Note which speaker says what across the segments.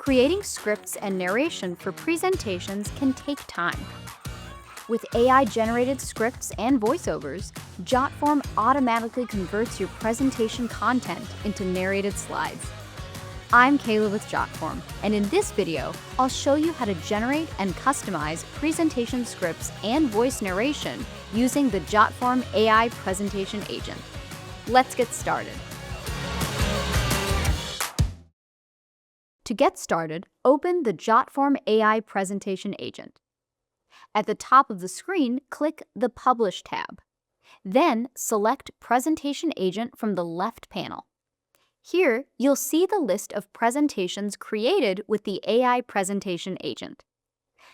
Speaker 1: Creating scripts and narration for presentations can take time. With AI-generated scripts and voiceovers, Jotform automatically converts your presentation content into narrated slides. I'm Kayla with Jotform, and in this video, I'll show you how to generate and customize presentation scripts and voice narration using the Jotform AI Presentation Agent. Let's get started. To get started, open the Jotform AI Presentation Agent. At the top of the screen, click the Publish tab. Then select Presentation Agent from the left panel. Here, you'll see the list of presentations created with the AI Presentation Agent.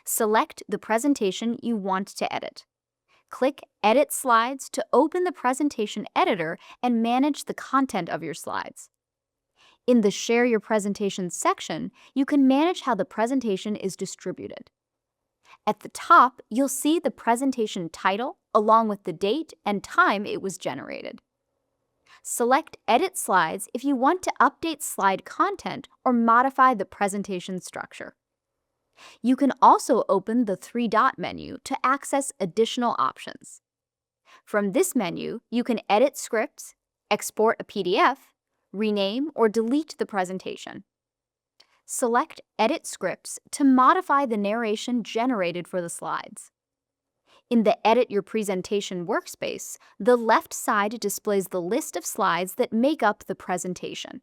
Speaker 1: Select the presentation you want to edit. Click Edit Slides to open the presentation editor and manage the content of your slides. In the Share Your Presentation section, you can manage how the presentation is distributed. At the top, you'll see the presentation title along with the date and time it was generated. Select Edit Slides if you want to update slide content or modify the presentation structure. You can also open the three-dot menu to access additional options. From this menu, you can edit scripts, export a PDF, rename or delete the presentation. Select Edit Scripts to modify the narration generated for the slides. In the Edit Your Presentation workspace, the left side displays the list of slides that make up the presentation.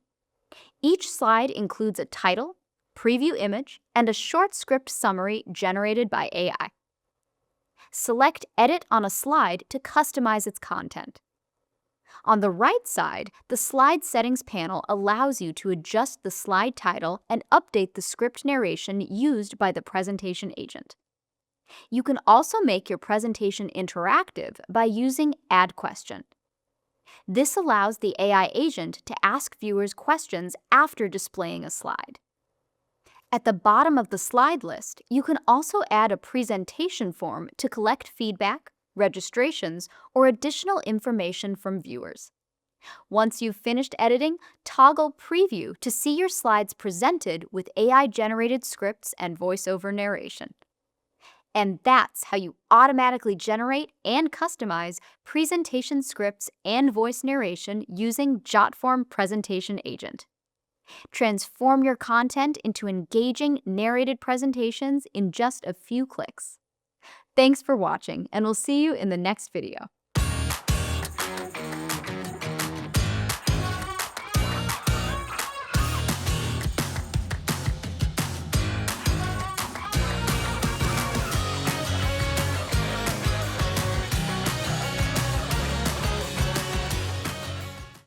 Speaker 1: Each slide includes a title, preview image, and a short script summary generated by AI. Select Edit on a slide to customize its content. On the right side, the Slide Settings panel allows you to adjust the slide title and update the script narration used by the presentation agent. You can also make your presentation interactive by using Add Question. This allows the AI agent to ask viewers questions after displaying a slide. At the bottom of the slide list, you can also add a presentation form to collect feedback, registrations, or additional information from viewers. Once you've finished editing, toggle Preview to see your slides presented with AI-generated scripts and voiceover narration. And that's how you automatically generate and customize presentation scripts and voice narration using Jotform Presentation Agent. Transform your content into engaging, narrated presentations in just a few clicks. Thanks for watching, and we'll see you in the next video.